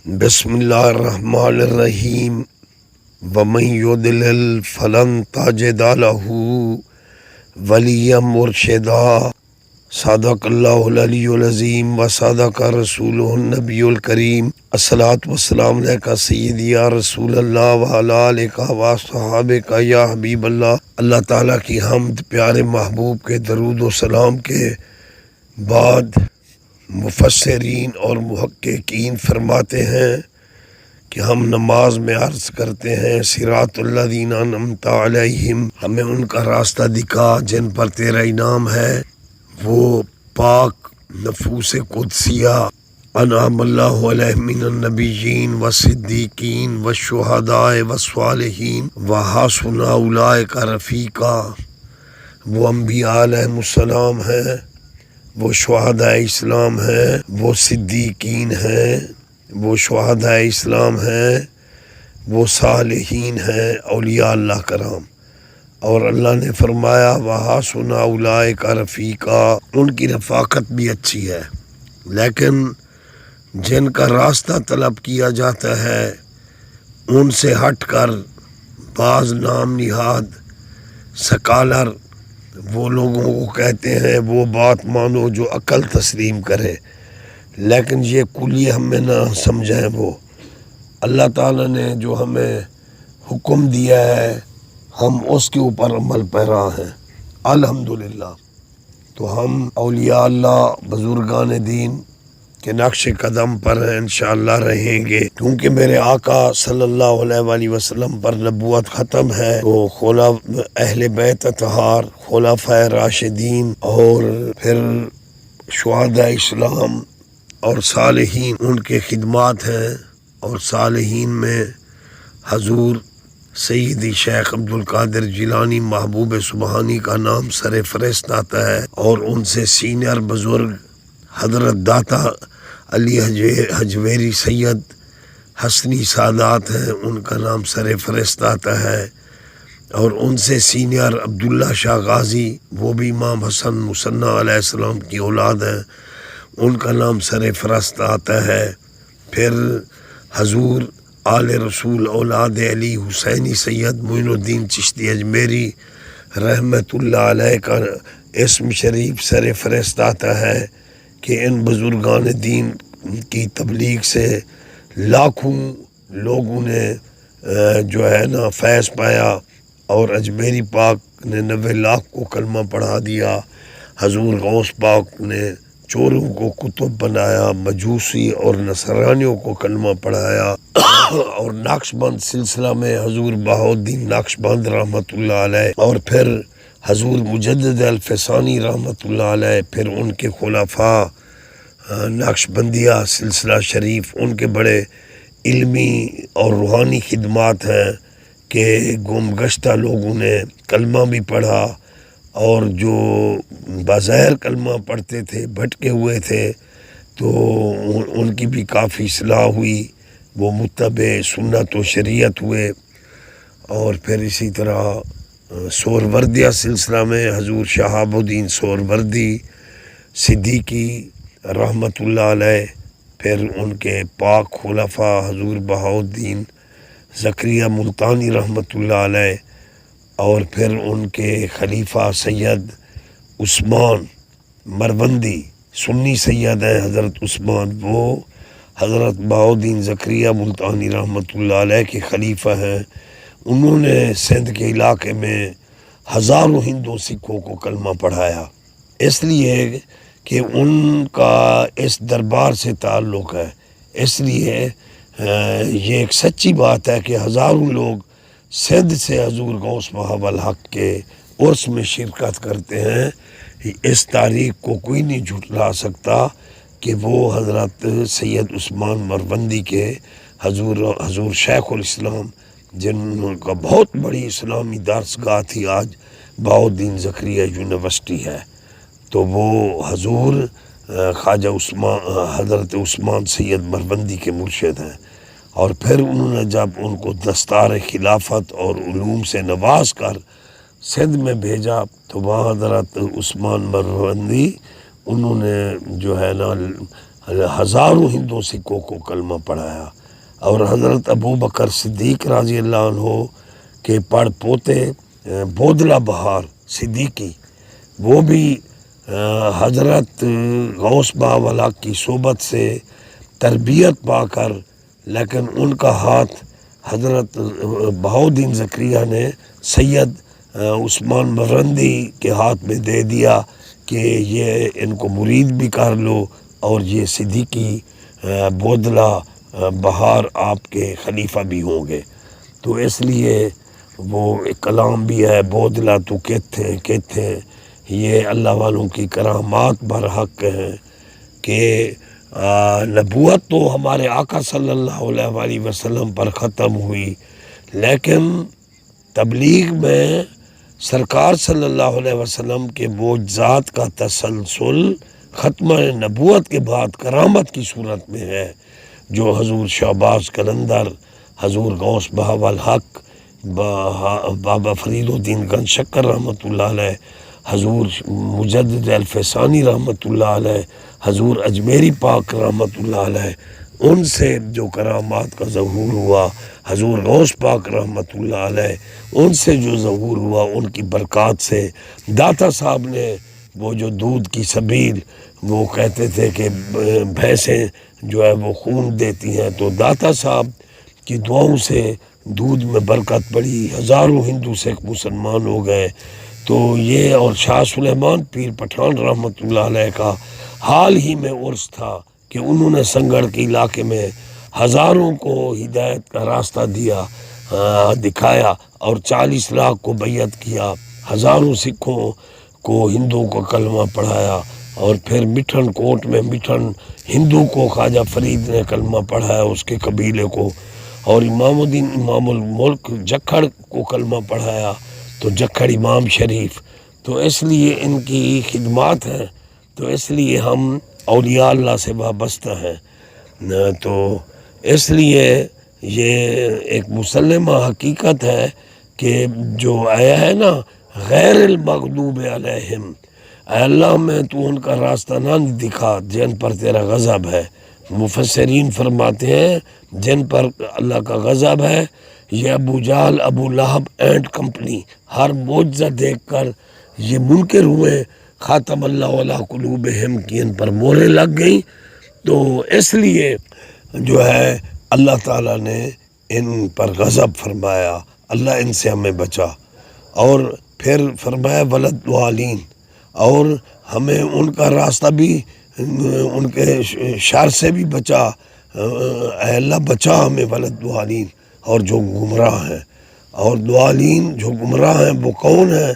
بسم اللہ الرحمن الرحیم ومن یضلل فلن تجد له ولیا مرشدا صدق اللہ العلی العظیم و صدق رسولہ النبی الکریم الصلاۃ والسلام علیکہ سیدی یا رسول اللہ وعلی آلہ و صحابہ یا حبیب اللہ۔ اللہ تعالیٰ کی حمد، پیارے محبوب کے درود و سلام کے بعد مفسرین اور محققین فرماتے ہیں کہ ہم نماز میں عرض کرتے ہیں صراط الذین انعمت علیہم، ہمیں ان کا راستہ دکھا جن پر تیرا انعام ہے، وہ پاک نفوس قدسیہ انعم اللہ علیہم من النبیین والصدیقین والشہداء والصالحین وحسن اولئک رفیقا۔ وہ انبیاء علیہم السلام ہیں، وہ شہداء اسلام ہیں، وہ صدیقین ہیں، وہ شہداء اسلام ہیں، وہ صالحین ہیں، اولیاء اللہ کرام۔ اور اللہ نے فرمایا وحسن اولئک رفیقا، ان کی رفاقت بھی اچھی ہے۔ لیکن جن کا راستہ طلب کیا جاتا ہے ان سے ہٹ کر بعض نام نہاد سکالر وہ لوگوں کو کہتے ہیں وہ بات مانو جو عقل تسلیم کرے، لیکن یہ کلیہ ہمیں نہ سمجھیں۔ وہ اللہ تعالیٰ نے جو ہمیں حکم دیا ہے ہم اس کے اوپر عمل پیرا ہیں الحمدللہ۔ تو ہم اولیاء اللہ بزرگان دین کے نقش قدم پر انشاءاللہ رہیں گے، کیونکہ میرے آقا صلی اللہ علیہ وآلہ وسلم پر نبوت ختم ہے، تو اہل بیت اطہار، خلفائے راشدین اور پھر شہداء اسلام اور صالحین ان کے خدمات ہیں۔ اور صالحین میں حضور سیدی شیخ عبدالقادر جیلانی محبوب سبحانی کا نام سر فہرست آتا ہے، اور ان سے سینئر بزرگ حضرت داتا علی حجویری سید حسنی سادات ہیں، ان کا نام سر فہرست آتا ہے۔ اور ان سے سینئر عبداللہ شاہ غازی، وہ بھی امام حسن مصنع علیہ السلام کی اولاد ہیں، ان کا نام سر فہرست آتا ہے۔ پھر حضور آل رسول اولاد علی حسینی سید معین الدین چشتی اجمیری رحمت اللہ علیہ کا اسم شریف سر فہرست آتا ہے کہ ان بزرگان دین کی تبلیغ سے لاکھوں لوگوں نے جو ہے نا فیض پایا، اور اجمیری پاک نے 90 لاکھ کو کلمہ پڑھا دیا۔ حضور غوث پاک نے چوروں کو کتب بنایا، مجوسی اور نصرانیوں کو کلمہ پڑھایا، اور نقش بند سلسلہ میں حضور بہاؤالدین نقش بند رحمۃ اللہ علیہ، اور پھر حضور مجدد الفسانی رحمۃ اللہ علیہ، پھر ان کے خلفاء نقش بندیہ سلسلہ شریف، ان کے بڑے علمی اور روحانی خدمات ہیں کہ گمگشتہ لوگوں نے کلمہ بھی پڑھا، اور جو بظاہر کلمہ پڑھتے تھے بھٹکے ہوئے تھے تو ان کی بھی کافی اصلاح ہوئی، وہ متبع سنت و شریعت ہوئے۔ اور پھر اسی طرح سہروردیہ سلسلہ میں حضور شہاب الدین سہروردی صدیقی رحمۃ اللہ علیہ، پھر ان کے پاک خلفاء حضور بہاؤالدین زکریا ملتانی رحمۃ اللہ علیہ، اور پھر ان کے خلیفہ سید عثمان مروندی سنی سید ہیں حضرت عثمان، وہ حضرت بہاؤالدین زکریا ملتانی رحمۃ اللہ علیہ کے خلیفہ ہیں۔ انہوں نے سندھ کے علاقے میں ہزاروں ہندو سکھوں کو کلمہ پڑھایا، اس لیے کہ ان کا اس دربار سے تعلق ہے۔ اس لیے یہ ایک سچی بات ہے کہ ہزاروں لوگ سندھ سے حضور غوث وہاب الحق کے عرس میں شرکت کرتے ہیں۔ اس تاریخ کو کوئی نہیں جھٹلا سکتا کہ وہ حضرت سید عثمان مروندی کے حضور شیخ الاسلام، جن کا بہت بڑی اسلامی درسگاہ تھی، آج بہاؤالدین زکریا یونیورسٹی ہے، تو وہ حضور خواجہ عثمان حضرت عثمان سید مروندی کے مرشد ہیں۔ اور پھر انہوں نے جب ان کو دستار خلافت اور علوم سے نواز کر سندھ میں بھیجا تو وہاں حضرت عثمان مروندی انہوں نے جو ہے نا ہزاروں ہندو سکھوں کو کلمہ پڑھایا، اور حضرت ابو بکر صدیق رضی اللہ عنہ کے پڑ پوتے بودلہ بہار صدیقی، وہ بھی حضرت غوث باولا کی صحبت سے تربیت پا کر، لیکن ان کا ہاتھ حضرت بہاؤالدین زکریا نے سید عثمان مرندی کے ہاتھ میں دے دیا کہ یہ ان کو مرید بھی کر لو، اور یہ صدیقی بودلہ بہار آپ کے خلیفہ بھی ہوں گے۔ تو اس لیے وہ ایک کلام بھی ہے، بودلہ تو کہتے ہیں، یہ اللہ والوں کی کرامات برحق ہیں کہ نبوت تو ہمارے آقا صلی اللہ علیہ وآلہ وسلم پر ختم ہوئی، لیکن تبلیغ میں سرکار صلی اللہ علیہ وسلم کے معجزات کا تسلسل ختم نبوت کے بعد کرامت کی صورت میں ہے، جو حضور شہباز قلندر، حضور غوث بہاول حق، بابا فرید الدین گنج شکر رحمۃ اللہ علیہ، حضور مجدد الفسانی رحمۃ اللہ علیہ، حضور اجمیری پاک رحمۃ اللہ علیہ، ان سے جو کرامات کا ظہور ہوا، حضور غوث پاک رحمۃ اللہ علیہ، ان سے جو ظہور ہوا، ان کی برکات سے داتا صاحب نے وہ جو دودھ کی سبیل، وہ کہتے تھے کہ بھینسیں جو ہے وہ خون دیتی ہیں، تو داتا صاحب کی دعاؤں سے دودھ میں برکت پڑی، ہزاروں ہندو سکھ مسلمان ہو گئے۔ تو یہ، اور شاہ سلیمان پیر پٹھان رحمۃ اللہ علیہ کا حال ہی میں عرس تھا کہ انہوں نے سنگڑ کے علاقے میں ہزاروں کو ہدایت کا راستہ دکھایا، اور 40 لاکھ کو بیعت کیا، ہزاروں سکھوں کو ہندو کو کلمہ پڑھایا، اور پھر مٹھن کوٹ میں مٹھن ہندو کو خواجہ فرید نے کلمہ پڑھایا، اس کے قبیلے کو، اور امام الدین امام الملک جکھڑ کو کلمہ پڑھایا، تو جکھڑ امام شریف۔ تو اس لیے ان کی خدمات ہیں، تو اس لیے ہم اولیاء اللہ سے وابستہ ہیں۔ تو اس لیے یہ ایک مسلمہ حقیقت ہے کہ جو آیا ہے نا، غیر المغضوب علیہم، اے اللہ میں تو ان کا راستہ نہ دکھا جن پر تیرا غضب ہے۔ مفسرین فرماتے ہیں جن پر اللہ کا غضب ہے، یہ ابو جہل، ابو لہب اینڈ کمپنی، ہر معجزہ دیکھ کر یہ منکر ہوئے، خاتم اللہ علی قلوبہم کی ان پر مہریں لگ گئیں۔ تو اس لیے جو ہے اللہ تعالیٰ نے ان پر غضب فرمایا، اللہ ان سے ہمیں بچا، اور پھر فرمایا ولد والین، اور ہمیں ان کا راستہ بھی، ان کے شر سے بھی بچا، اے اللہ بچا ہمیں ولد والین، اور جو گمراہ ہیں، اور دوالین جو گمراہ ہیں وہ کون ہیں؟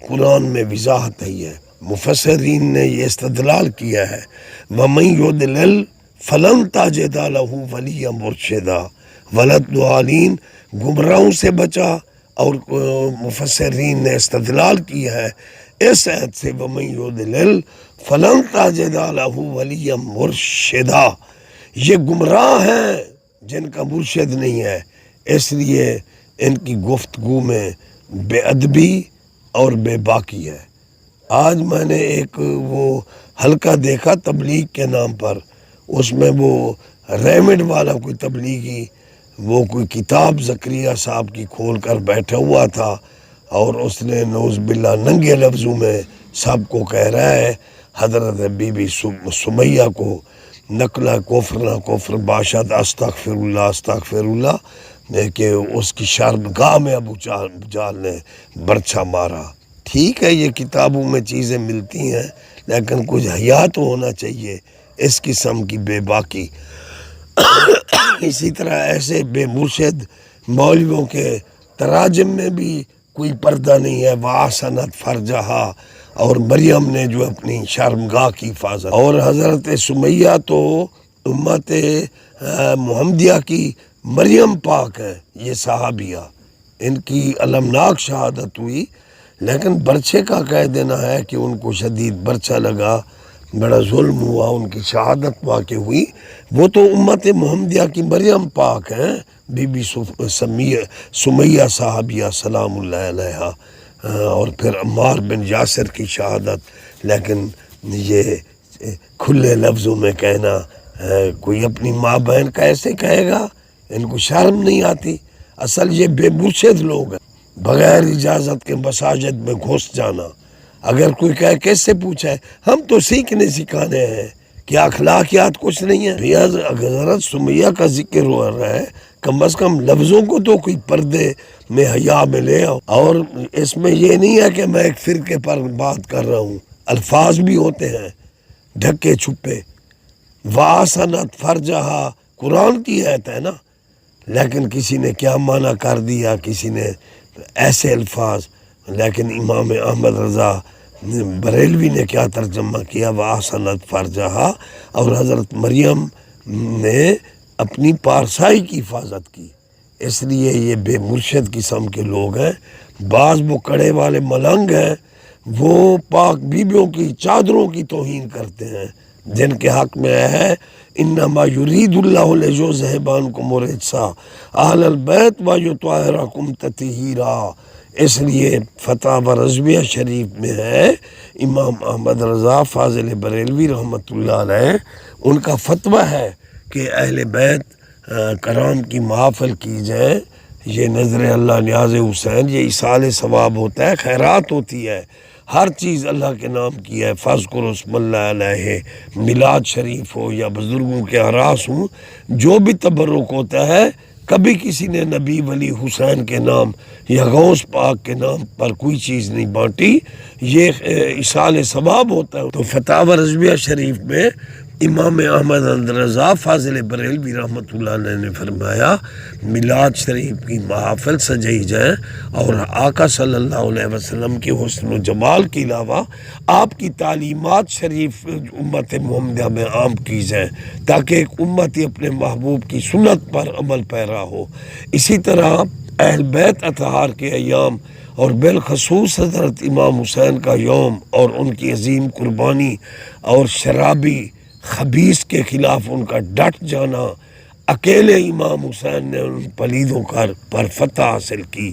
قرآن میں وضاحت ہے، مفسرین نے یہ استدلال کیا ہے، وَمَن يُضْلِلْ فَلَن تَجِدَ لَهُ وَلِيًّا مُرْشِدًا، ولد دوالین گمراہوں سے بچا، اور مفسرین نے استدلال کیا ہے اس آیت سے، وَمَن يُضْلِلْ فَلَن تَجِدَ لَهُ وَلِيًّا مُرْشِدًا، یہ گمراہ ہیں جن کا مرشد نہیں ہے، اس لیے ان کی گفتگو میں بے ادبی اور بے باکی ہے۔ آج میں نے ایک وہ حلقہ دیکھا تبلیغ کے نام پر، اس میں وہ ریمڈ والا کوئی تبلیغی وہ کوئی کتاب زکریا صاحب کی کھول کر بیٹھا ہوا تھا، اور اس نے نعوذ باللہ ننگے لفظوں میں سب کو کہہ رہا ہے حضرت بی بی سمیہ کو نقلہ کفر نہ کفر باشد استغفر اللہ کہ اس کی شرمگاہ میں ابو جہل نے برچھا مارا۔ ٹھیک ہے، یہ کتابوں میں چیزیں ملتی ہیں، لیکن کچھ حیا تو ہونا چاہیے اس قسم کی بے باکی۔ اسی طرح ایسے بے مرشد مولویوں کے تراجم میں بھی کوئی پردہ نہیں ہے، وَأَحْسَنَتْ فَرْجَهَا، اور مریم نے جو اپنی شرمگاہ کی حفاظت، اور حضرت سمیہ تو امت محمدیہ کی مریم پاک ہے، یہ صحابیہ، ان کی المناک شہادت ہوئی، لیکن برچے کا کہہ دینا ہے کہ ان کو شدید برچہ لگا، بڑا ظلم ہوا، ان کی شہادت واقع ہوئی، وہ تو امت محمدیہ کی مریم پاک ہیں، بی بی سمیہ صحابیہ سلام اللہ علیہا، اور پھر عمار بن یاسر کی شہادت، لیکن یہ کھلے لفظوں میں کہنا، کوئی اپنی ماں بہن کیسے کہے گا؟ ان کو شرم نہیں آتی؟ اصل یہ بے مرشد لوگ ہیں، بغیر اجازت کے مساجد میں گھس جانا۔ اگر کوئی کہے کیسے پوچھا ہے، ہم تو سیکھنے سکھانے ہیں، کیا اخلاقیات کچھ نہیں ہے؟ حضرت سمیہ کا ذکر ہو رہا ہے، کم از کم لفظوں کو تو کوئی پردے میں حیا میں لے آؤ۔ اور اس میں یہ نہیں ہے کہ میں ایک فرقے پر بات کر رہا ہوں، الفاظ بھی ہوتے ہیں ڈھکے چھپے۔ وَأَحْسَنَتْ فَرْجَهَا قرآن کی آیت ہے نا، لیکن کسی نے کیا معنی کر دیا، کسی نے ایسے الفاظ۔ لیکن امام احمد رضا بریلوی نے کیا ترجمہ کیا؟ وَأَحْسَنَتْ فَرْجَهَا، اور حضرت مریم نے اپنی پارسائی کی حفاظت کی۔ اس لیے یہ بے مرشد قسم کے لوگ ہیں۔ بعض وہ کڑے والے ملنگ ہیں، وہ پاک بیبیوں کی چادروں کی توہین کرتے ہیں، جن کے حق میں ہے انما یرید اللہ لیذھب عنکم الرجس اہل البیت ویطہرکم تطہیرا۔ اس لیے فتاوی رضویہ شریف میں ہے، امام احمد رضا فاضل بریلوی رحمۃ اللہ علیہ، ان کا فتویٰ ہے کہ اہل بیت کرام کی محافل کی جائے، یہ نظر اللہ نیاز حسین، یہ ایصال ثواب ہوتا ہے، خیرات ہوتی ہے، ہر چیز اللہ کے نام کی ہے۔ فاذکروا اسم اللہ علیہ، میلاد شریف ہو یا بزرگوں کے اعراس ہوں، جو بھی تبرک ہوتا ہے، کبھی کسی نے نبی ولی حسین کے نام یا غوث پاک کے نام پر کوئی چیز نہیں بانٹی، یہ ایصال ثواب ہوتا ہے۔ تو فتاوی رضویہ شریف میں امام احمد رضا فاضل بریلوی رحمۃ اللہ علیہ نے فرمایا میلاد شریف کی محافل سجائی جائیں، اور آقا صلی اللہ علیہ وسلم کے حسن و جمال کے علاوہ آپ کی تعلیمات شریف امت محمدیہ میں عام کی جائیں، تاکہ ایک امتی اپنے محبوب کی سنت پر عمل پیرا ہو۔ اسی طرح اہل بیت اطہار کے ایام، اور بالخصوص حضرت امام حسین کا یوم اور ان کی عظیم قربانی، اور شرابی خبیث کے خلاف ان کا ڈٹ جانا، اکیلے امام حسین نے ان پلیدوں پر فتح حاصل کی،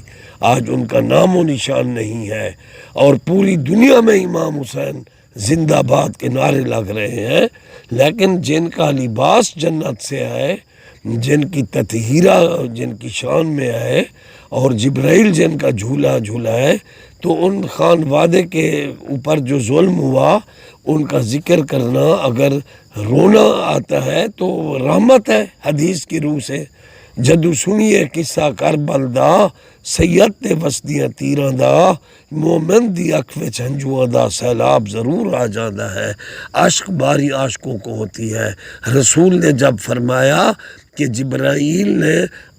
آج ان کا نام و نشان نہیں ہے، اور پوری دنیا میں امام حسین زندہ باد کے نعرے لگ رہے ہیں، لیکن جن کا لباس جنت سے ہے، جن کی تطہیرہ جن کی شان میں ہے، اور جبرائیل جن کا جھولا جھولا ہے، تو ان خانوادے کے اوپر جو ظلم ہوا ان کا ذکر کرنا، اگر رونا آتا ہے تو رحمت ہے حدیث کی روح سے۔ جدو سنیے قصہ کربل دا، سید تے وسدیاں تیراں دا، مومن دی اکھ وچ ہنجواں دا سیلاب ضرور آ جاتا ہے۔ عشق باری عاشقوں کو ہوتی ہے۔ رسول نے جب فرمایا کہ جبرائیل نے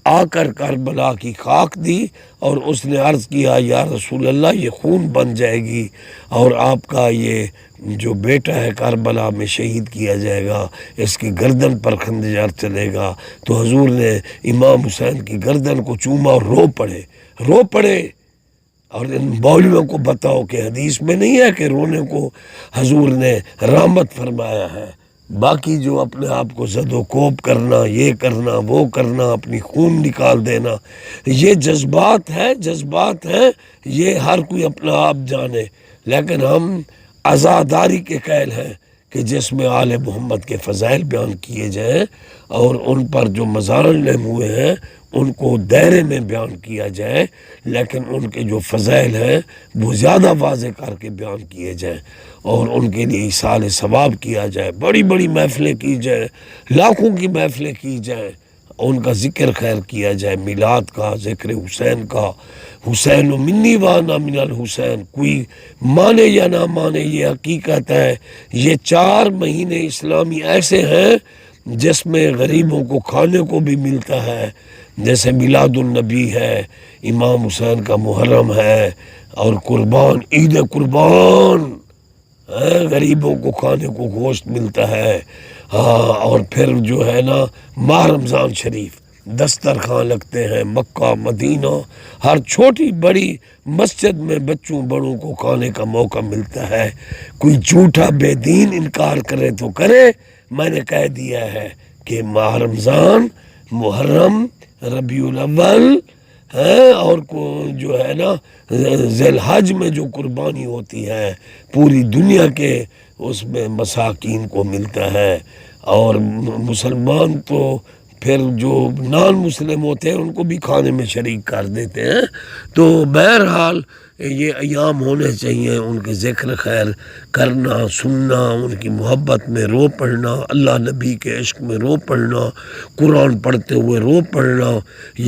آ کر کربلا کی خاک دی، اور اس نے عرض کیا یا رسول اللہ یہ خون بن جائے گی، اور آپ کا یہ جو بیٹا ہے کربلا میں شہید کیا جائے گا، اس کی گردن پر خنجر چلے گا، تو حضور نے امام حسین کی گردن کو چوما اور رو پڑے۔ اور ان مولویوں کو بتاؤ کہ حدیث میں نہیں ہے کہ رونے کو حضور نے رحمت فرمایا ہے۔ باقی جو اپنے آپ کو زد و کوب کرنا، یہ کرنا وہ کرنا، اپنی خون نکال دینا، یہ جذبات ہیں، یہ ہر کوئی اپنا آپ جانے، لیکن ہم عزاداری کے قائل ہیں کہ جس میں آل محمد کے فضائل بیان کیے جائیں، اور ان پر جو مظالم ہوئے ہیں ان کو دائرے میں بیان کیا جائے، لیکن ان کے جو فضائل ہیں وہ زیادہ واضح کر کے بیان کیے جائیں، اور ان کے لیے ایصال ثواب کیا جائے، بڑی بڑی محفلیں کی جائیں، لاکھوں کی محفلیں کی جائیں، ان کا ذکر خیر کیا جائے، میلاد کا، ذکر حسین کا، حسین منی وانا من الحسین، کوئی مانے یا نہ مانے یہ حقیقت ہے۔ یہ 4 مہینے اسلامی ایسے ہیں جس میں غریبوں کو کھانے کو بھی ملتا ہے، جیسے میلاد النبی ہے، امام حسین کا محرم ہے، اور قربان، عید قربان، غریبوں کو کھانے کو گوشت ملتا ہے، اور پھر جو ہے نا ماہ رمضان شریف دسترخوان لگتے ہیں، مکہ مدینہ ہر چھوٹی بڑی مسجد میں بچوں بڑوں کو کھانے کا موقع ملتا ہے۔ کوئی جھوٹا بے دین انکار کرے تو کرے، میں نے کہہ دیا ہے کہ ماہ رمضان، محرم، ربیع الاول اور جو ہے نا ذی الحج میں جو قربانی ہوتی ہے، پوری دنیا کے اس میں مساکین کو ملتا ہے، اور مسلمان تو پھر جو نان مسلم ہوتے ہیں ان کو بھی کھانے میں شریک کر دیتے ہیں۔ تو بہرحال یہ ایام ہونے چاہیے ان کے ذکر خیر کرنا، سننا، ان کی محبت میں رو پڑھنا، اللہ نبی کے عشق میں رو پڑھنا، قرآن پڑھتے ہوئے رو پڑھنا،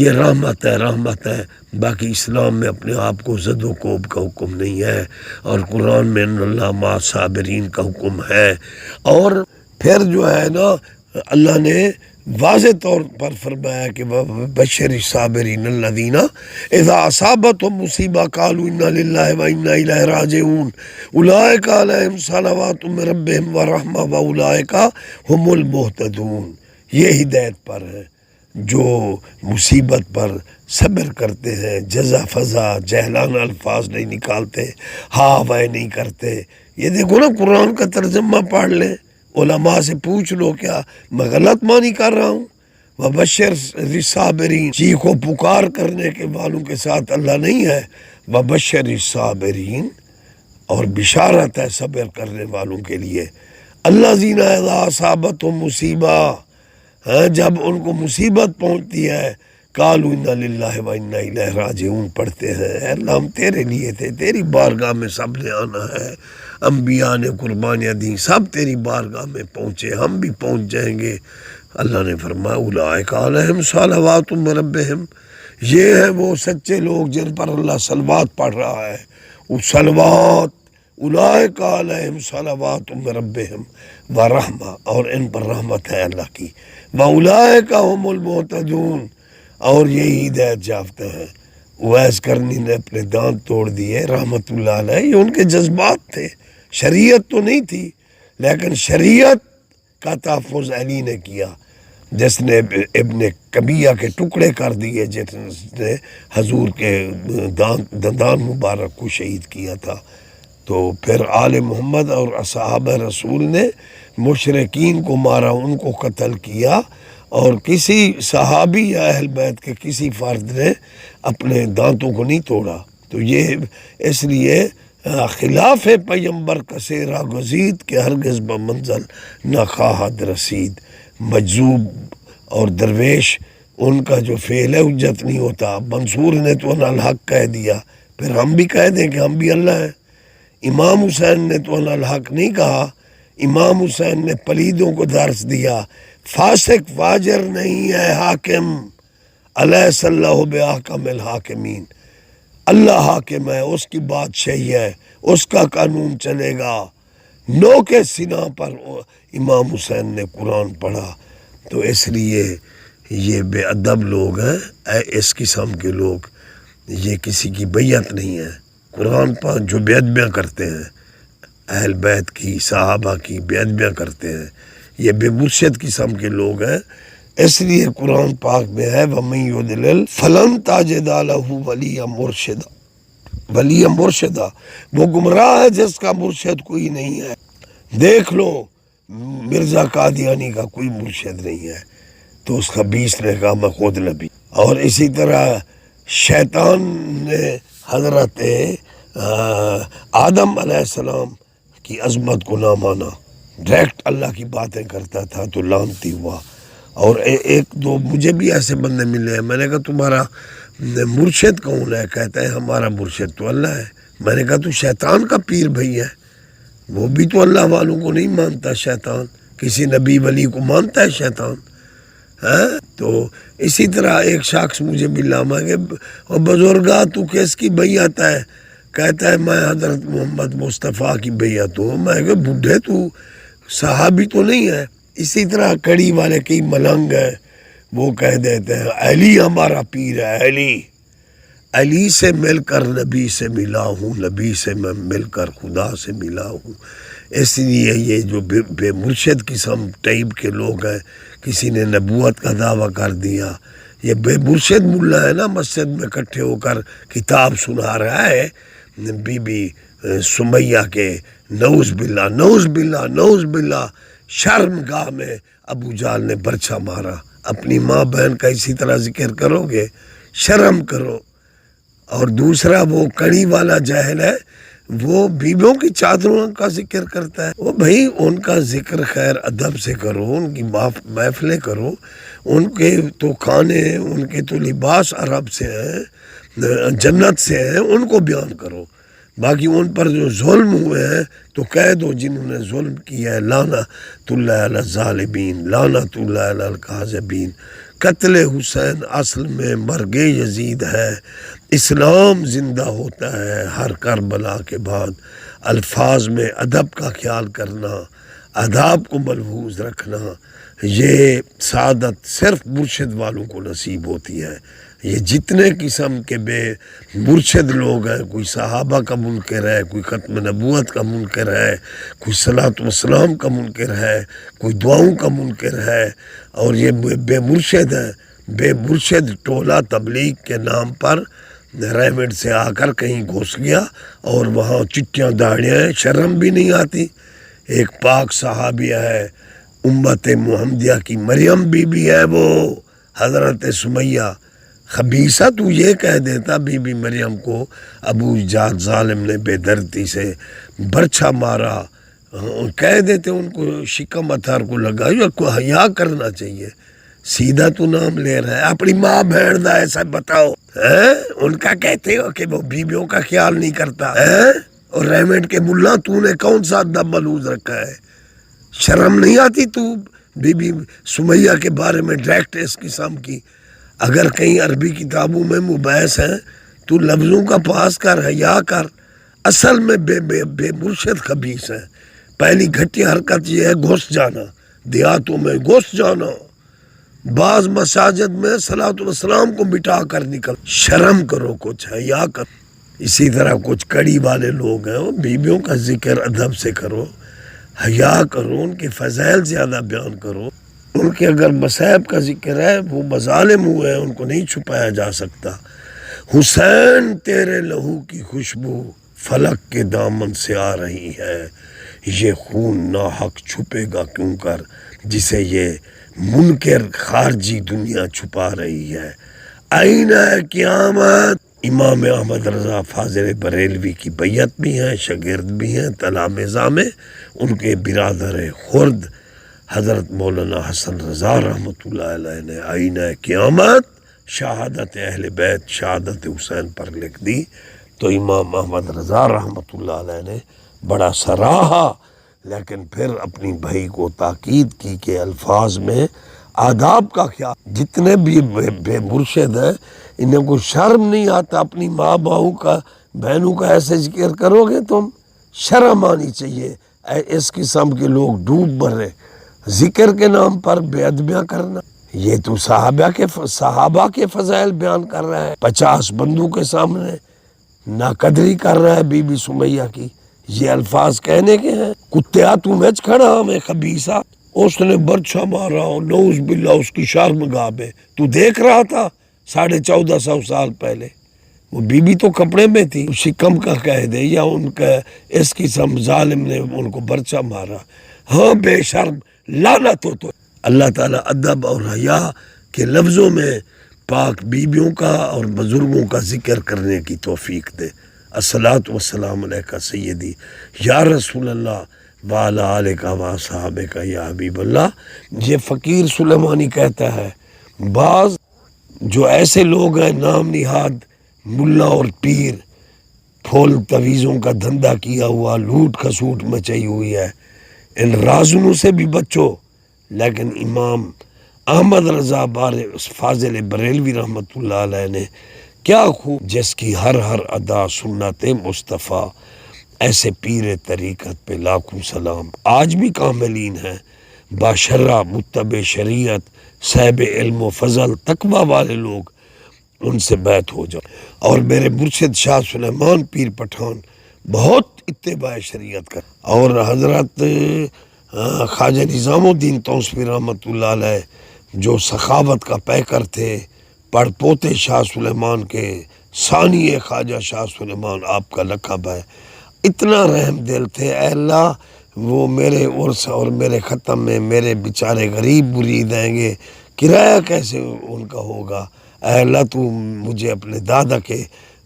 یہ رحمت ہے، رحمت ہے۔ باقی اسلام میں اپنے آپ کو زد و کوب کا حکم نہیں ہے، اور قرآن میں ان اللہ مع صابرین کا حکم ہے۔ اور پھر جو ہے نا اللہ نے واضح طور پر فرمایا کہ بشر الصابرین الذین اذا اصابتهم مصیبہ قالوا انا للہ وانا الیہ راجعون اولئک علیہم صلوات من ربہم ورحمہ واولئک هم المہتدون۔ یہ ہدایت پر ہے جو مصیبت پر صبر کرتے ہیں، جزا فضا جہلانہ الفاظ نہیں نکالتے، ہاں وے نہیں کرتے۔ یہ دیکھو نا قرآن کا ترجمہ پڑھ لیں، علماء سے پوچھ لو کیا میں غلط معنی کر رہا ہوں؟ وبشر الصابرین، چیخ و پکار کرنے کے والوں کے ساتھ اللہ نہیں ہے، وبشر الصابرین، اور بشارت ہے صبر کرنے والوں کے لیے۔ الذین اذا اصابتهم مصیبہ، جب ان کو مصیبت پہنچتی ہے، قالوا انا للہ وانا الیہ راجعون پڑھتے ہیں، اے اللہ ہم تیرے لیے تھے، تیری بارگاہ میں سب نے آنا ہے، انبیاء نے قربانیاں دیں، سب تیری بارگاہ میں پہنچے، ہم بھی پہنچ جائیں گے۔ اللہ نے فرمایا اولئک علیہم صلوات من ربہم، یہ ہے وہ سچے لوگ جن پر اللہ صلوات پڑھ رہا ہے، وہ صلوات، اولئک علیہم صلوات من ربہم ورحمہ، اور ان پر رحمت ہے اللہ کی، واولئک هم المہتدون، اور یہی ہدایت یافتہ ہیں۔ اویس کرنی نے اپنے دانت توڑ دیے رحمت اللہ علیہ، یہ ان کے جذبات تھے، شریعت تو نہیں تھی، لیکن شریعت کا تحفظ علی نے کیا، جس نے ابن کبیہ کے ٹکڑے کر دیے، جس نے حضور کے دندان مبارک کو شہید کیا تھا۔ تو پھر آل محمد اور اصحاب رسول نے مشرکین کو مارا، ان کو قتل کیا، اور کسی صحابی یا اہل بیت کے کسی فرد نے اپنے دانتوں کو نہیں توڑا۔ تو یہ اس لیے خلاف پیمبر کثیرہ گزید کے ہرگز بمنزل نہ خواہد رسید۔ مجذوب اور درویش ان کا جو فعل ہے حجت نہیں ہوتا۔ منصور نے تو انا الحق کہہ دیا، پھر ہم بھی کہہ دیں کہ ہم بھی اللہ ہیں۔ امام حسین نے تو انا الحق نہیں کہا، امام حسین نے پلیدوں کو درس دیا، فاسق فاجر نہیں ہے حاکم، الیس اللہ بأحکم الحاکمین، اللہ حاکم ہے، اس کی بادشاہی ہے، اس کا قانون چلے گا۔ نو کے سینہ پر امام حسین نے قرآن پڑھا۔ تو اس لیے یہ بے ادب لوگ ہیں، اس قسم کے لوگ، یہ کسی کی بیعت نہیں ہے۔ قرآن پر جو بے ادبیاں کرتے ہیں، اہل بیت کی، صحابہ کی بے ادبیاں کرتے ہیں، یہ بے مرشد قسم کے لوگ ہیں۔ اس لیے قرآن پاک میں ہے وَمَن يُضْلِلْ فَلَن تَجِدَ لَهُ وَلِيًّا مُرْشِدًا، ولی مرشدہ، وہ گمراہ ہے جس کا مرشد کوئی نہیں ہے۔ دیکھ لو مرزا قادیانی کا کوئی مرشد نہیں ہے، تو اس کا 20 نے کہا میں خود نبی۔ اور اسی طرح شیطان نے حضرت آدم علیہ السلام کی عظمت کو نہ مانا، ڈائریکٹ اللہ کی باتیں کرتا تھا تو لعنتی ہوا۔ اور ایک دو مجھے بھی ایسے بندے ملے ہیں، میں نے کہا تمہارا مرشد کون ہے؟ کہتا ہے ہمارا مرشد تو اللہ ہے۔ میں نے کہا تو شیطان کا پیر بھائی ہے، وہ بھی تو اللہ والوں کو نہیں مانتا، شیطان کسی نبی ولی کو مانتا ہے شیطان، ہے؟ تو اسی طرح ایک شخص مجھے ملا، میں کہ بزرگا تو کس کی بیعت ہے؟ کہتا ہے میں حضرت محمد مصطفیٰ کی بیعت ہوں۔ میں کہ بڈھے تو صحابی تو نہیں ہے۔ اسی طرح کڑی والے کئی ملنگ ہیں، وہ کہہ دیتے ہیں علی ہمارا پیر ہے، علی سے مل کر نبی سے ملا ہوں، نبی سے میں مل کر خدا سے ملا ہوں۔ اس لیے یہ جو بے مرشد قسم ٹائپ کے لوگ ہیں، کسی نے نبوت کا دعویٰ کر دیا، یہ بے مرشد ملا ہے نا، مسجد میں اکٹھے ہو کر کتاب سنا رہا ہے بی بی سمیہ کے، نعوذ باللہ نعوذ باللہ نعوذ باللہ، شرم گاہ میں ابو جہل نے برچھا مارا۔ اپنی ماں بہن کا اسی طرح ذکر کرو گے، شرم کرو۔ اور دوسرا وہ کڑی والا جاہل ہے وہ بیویوں کی چادروں کا ذکر کرتا ہے. وہ بھائی ان کا ذکر خیر ادب سے کرو، ان کی محفلیں کرو، ان کے تو کھانے، ان کے تو لباس عرب سے ہیں، جنت سے ہیں، ان کو بیان کرو. باقی ان پر جو ظلم ہوئے ہیں تو کہہ دو جنہوں نے ظلم کیا ہے لعنت اللہ علی الظالمین، لعنت اللہ علی الکاذبین. قتل حسین اصل میں مرگ یزید ہے. اسلام زندہ ہوتا ہے ہر کربلا کے بعد. الفاظ میں ادب کا خیال کرنا، آداب کو ملحوظ رکھنا، یہ سعادت صرف مرشد والوں کو نصیب ہوتی ہے. یہ جتنے قسم کے بے مرشد لوگ ہیں، کوئی صحابہ کا منکر ہے، کوئی ختم نبوت کا منکر ہے، کوئی صلاۃ والسلام کا منکر ہے، کوئی دعاؤں کا منکر ہے، اور یہ بے مرشد ہے. بے مرشد ٹولہ تبلیغ کے نام پر ریمنڈ سے آ کر کہیں گھس گیا اور وہاں چٹیاں داڑیاں ہیں، شرم بھی نہیں آتی. ایک پاک صحابیہ ہے امت محمدیہ کی، مریم بی بی ہے وہ، حضرت سمیہ. خبیثہ تو یہ کہہ دیتا بی بی مریم کو ابو جہل ظالم نے بے دردی سے برچھا مارا، کہہ دیتے ان کو شکم اتھار کو لگا. کو حیا کرنا چاہیے. سیدھا تو نام لے رہا ہے، اپنی ماں بہن دا ایسا بتاؤ. ان کا کہتے ہو کہ وہ بیویوں کا خیال نہیں کرتا، اور ریمنڈ کے ملا تو نے کون سا ادب ملحوظ رکھا ہے؟ شرم نہیں آتی تو بی بی سمیہ کے بارے میں ڈائریکٹ اس قسم کی؟ اگر کہیں عربی کتابوں میں مباحث ہیں تو لفظوں کا پاس کر، حیا کر. اصل میں بے مرشد خبیث ہیں. پہلی گھٹی حرکت یہ ہے گھس جانا، دیہاتوں میں گھس جانا، بعض مساجد میں صلاۃ والسلام کو مٹا کر نکل. شرم کرو، کچھ حیا کر. اسی طرح کچھ کڑی والے لوگ ہیں، بیویوں کا ذکر ادب سے کرو، حیا کرو، ان کے فضائل زیادہ بیان کرو. ان کے اگر مصائب کا ذکر ہے، وہ مظالم ہوئے ہیں، ان کو نہیں چھپایا جا سکتا. حسین تیرے لہو کی خوشبو فلک کے دامن سے آ رہی ہے، یہ خون ناحق چھپے گا کیوں کر جسے یہ منکر خارجی دنیا چھپا رہی ہے. آئینہ قیامت. امام احمد رضا فاضل بریلوی کی بیعت بھی ہیں، شاگرد بھی ہیں تلامذہ میں. ان کے برادر خرد حضرت مولانا حسن رضا رحمۃ اللہ علیہ نے آئینہ قیامت شہادت اہل بیت، شہادت حسین پر لکھ دی. تو امام احمد رضا رحمۃ اللہ علیہ نے بڑا سراہا، لیکن پھر اپنی بھائی کو تاکید کی کہ الفاظ میں آداب کا خیال. جتنے بھی بے مرشد ہیں انہیں کو شرم نہیں آتا؟ اپنی ماں باؤں کا، بہنوں کا ایسے ذکر کرو گے تم؟ شرم آنی چاہیے. اس قسم کے لوگ ڈوب مرے. ذکر کے نام پر بے ادبیاں کرنا، یہ تو صحابہ کے فضائل بیان کر رہا ہے. 50 بندوں کے سامنے ناقدری کر رہا ہے بی بی سمیہ کی. یہ الفاظ کہنے کے ہیں؟ کتیا تو وچ کھڑا میں خبیثہ. اس نے برچھا مارا، نعوذ باللہ، اس کی شرمگاہ میں تو دیکھ رہا تھا 1450 سال پہلے. وہ بی بی تو کپڑے میں تھی. شکم کا کہہ دے یا ان کا اس قسم ظالم نے ان کو برچھا مارا. ہاں بے شرم، لعنت ہو. تو اللہ تعالیٰ ادب اور حیا کے لفظوں میں پاک بیبیوں کا اور بزرگوں کا ذکر کرنے کی توفیق دے. الصلاۃ والسلام علیکہ سیدی یا رسول اللہ وعلی آلکہ واصحابکہ یا حبیب اللہ. یہ فقیر سلیمانی کہتا ہے بعض جو ایسے لوگ ہیں نام نہاد ملا اور پیر، پھول تویزوں کا دھندا کیا ہوا، لوٹ کھسوٹ مچائی ہوئی ہے، ان رازنوں سے بھی بچو. لیکن امام احمد رضا فاضل بریلوی رحمۃ اللہ علیہ نے کیا خوب، جس کی ہر ادا سنت مصطفیٰ، ایسے پیر طریقت پہ لاکھوں سلام. آج بھی کاملین ہیں، باشرہ متبع شریعت، صاحب علم و فضل تقوی والے لوگ، ان سے بیعت ہو جاؤ. اور میرے مرشد شاہ سلیمان پیر پٹھان بہت اتباع شریعت کا، اور حضرت خواجہ نظام الدین توسوی رحمۃ اللہ علیہ جو سخاوت کا پیکر تھے، پڑ پوتے شاہ سلیمان کے، ثانی خواجہ شاہ سلیمان آپ کا لقب ہے. اتنا رحم دل تھے. اے اللہ وہ میرے عرس اور میرے ختم میں میرے بیچارے غریب مرید آئیں گے، کرایہ کیسے ان کا ہوگا؟ اے اللہ تو مجھے اپنے دادا کے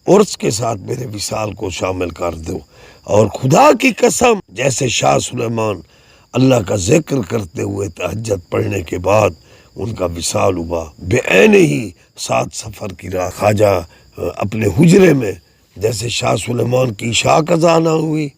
عرس کے ساتھ میرے وصال کو شامل کر دو۔ اور خدا کی قسم جیسے شاہ سلیمان اللہ کا ذکر کرتے ہوئے تہجد پڑھنے کے بعد ان کا وصال ہوا، بے عین ہی 7 سفر کی راہ خواجہ اپنے حجرے میں، جیسے شاہ سلیمان کی عشاء قضا نہ ہوئی،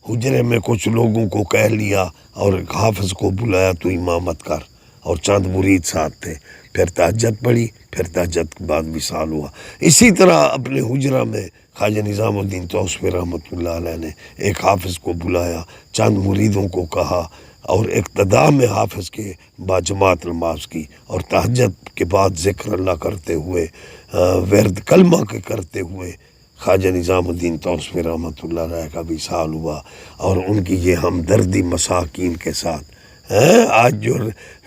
حجرے میں کچھ لوگوں کو کہہ لیا اور ایک حافظ کو بلایا تو امامت کر، اور چند مرید ساتھ تھے، پھر تہجد پڑھی، پھر تہجد کے بعد وصال ہوا۔ اسی طرح اپنے حجرہ میں خواجہ نظام الدین توسوی رحمۃ اللہ علیہ نے ایک حافظ کو بلایا، چند مریدوں کو کہا، اور اقتداء میں حافظ کے باجماعت نماز کی، اور تہجد کے بعد ذکر اللہ کرتے ہوئے ورد کلمہ کے کرتے ہوئے خواجہ نظام الدین توسوی رحمۃ اللہ علیہ کا وصال ہوا۔ اور ان کی یہ ہمدردی مساکین کے ساتھ، آج جو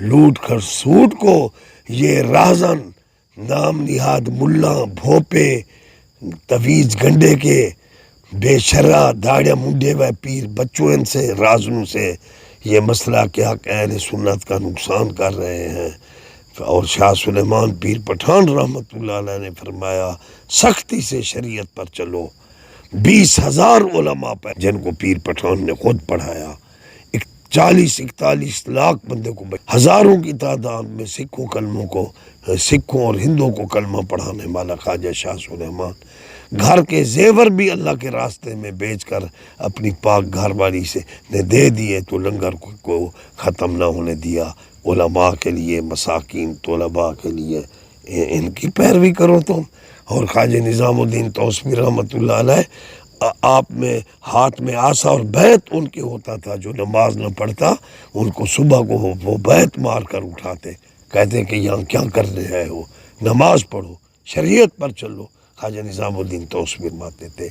لوٹ کر سوٹ کو یہ راہزن نام نہاد ملا بھوپے تویز گنڈے کے بے شرع داڑیاں منڈے و پیر بچوں ان سے رازنوں سے یہ مسئلہ کیا کہ اہل سنت کا نقصان کر رہے ہیں۔ اور شاہ سلیمان پیر پٹھان رحمۃ اللہ علیہ نے فرمایا سختی سے شریعت پر چلو، 20,000 علماء پر جن کو پیر پٹھان نے خود پڑھایا، 40-41 لاکھ بندے کو، ہزاروں کی تعداد میں سکھوں اور ہندوؤں کو کلمہ پڑھانے والا خواجہ شاہ سلیمان، گھر کے زیور بھی اللہ کے راستے میں بیچ کر اپنی پاک گھر والی سے نے دے دیے تو لنگر کو ختم نہ ہونے دیا۔ علماء کے لیے، مساکین طلباء کے لیے ان کی پیروی کرو تم۔ اور خواجہ نظام الدین توسوی رحمۃ اللہ علیہ آپ میں ہاتھ میں عصا اور بیت ان کے ہوتا تھا، جو نماز نہ پڑھتا ان کو صبح کو وہ بیت مار کر اٹھاتے، کہتے کہ یہاں کیا کرنے آئے ہو، نماز پڑھو، شریعت پر چلو۔ خواجہ نظام الدین توسوی فرماتے تھے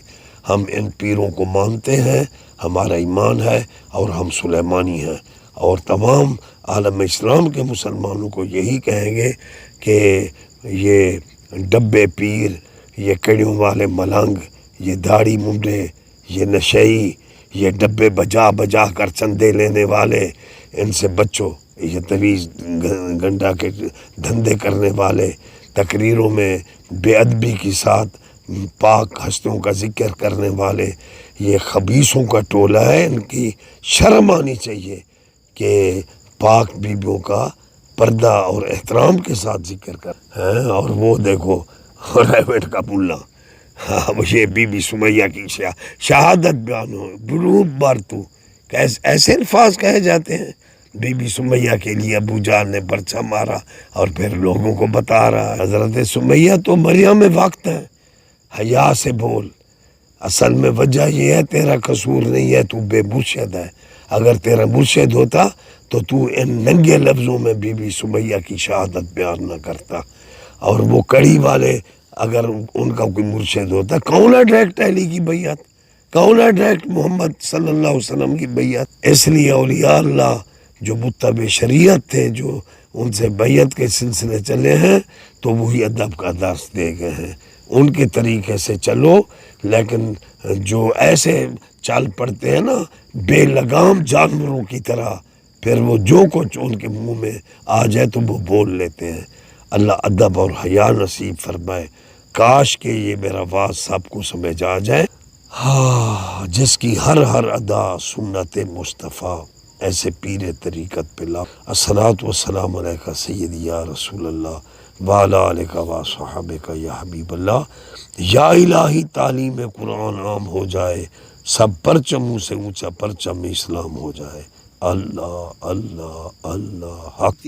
ہم ان پیروں کو مانتے ہیں، ہمارا ایمان ہے اور ہم سلیمانی ہیں، اور تمام عالم اسلام کے مسلمانوں کو یہی کہیں گے کہ یہ ڈبے پیر، یہ کڑیوں والے ملنگ، یہ داڑھی منڈے، یہ نشئی، یہ ڈبے بجا بجا کر چندے لینے والے، ان سے بچو۔ یہ تویز گنڈا کے دھندے کرنے والے، تقریروں میں بے ادبی کے ساتھ پاک ہستیوں کا ذکر کرنے والے، یہ خبیثوں کا ٹولہ ہے، ان کی شرم آنی چاہیے کہ پاک بیبیوں کا پردہ اور احترام کے ساتھ ذکر کر ہیں۔ اور وہ دیکھو ریوٹ کا ملا، یہ بی بی سمیہ کی شہادت بیان ہو، بروب بارتو، ایسے الفاظ کہے جاتے ہیں۔ بی بی سمیہ کے لیے ابو جہل نے پرچہ مارا اور پھر لوگوں کو بتا رہا حضرت سمیہ تو مریم وقت ہے، حیا سے بول، اصل میں وجہ یہ ہے تیرا قصور نہیں ہے، تو بے مرشد ہے، اگر تیرا مرشد ہوتا تو ان ننگے لفظوں میں بی بی سمیہ کی شہادت بیان نہ کرتا۔ اور وہ کڑی والے اگر ان کا کوئی مرشد ہوتا، کون ہے ڈائریکٹ علی کی بیعت، کون ہے ڈائریکٹ محمد صلی اللہ علیہ وسلم کی بیعت۔ اس لیے اولیاء اللہ جو متبع شریعت تھے، جو ان سے بیعت کے سلسلے چلے ہیں، تو وہی ادب کا درس دے گئے ہیں، ان کے طریقے سے چلو۔ لیکن جو ایسے چل پڑتے ہیں نا بے لگام جانوروں کی طرح، پھر وہ جو کچھ ان کے منہ میں آ جائے تو وہ بول لیتے ہیں۔ اللہ ادب اور حیا نصیب فرمائے۔ کاش کہ یہ میرا واز سب کو سمجھ آ جائے۔ جس کی ہر ادا سنت مصطفیٰ، ایسے پیر طریقت پہ لا۔ الصلاۃ والسلام علیکہ سیدی یا رسول اللہ وعلی آلکہ و صحابہ یا حبیب اللہ۔ یا الہی تعلیم قرآن عام ہو جائے، سب پرچموں سے اونچا پرچم اسلام ہو جائے۔ اللہ اللہ اللہ حق۔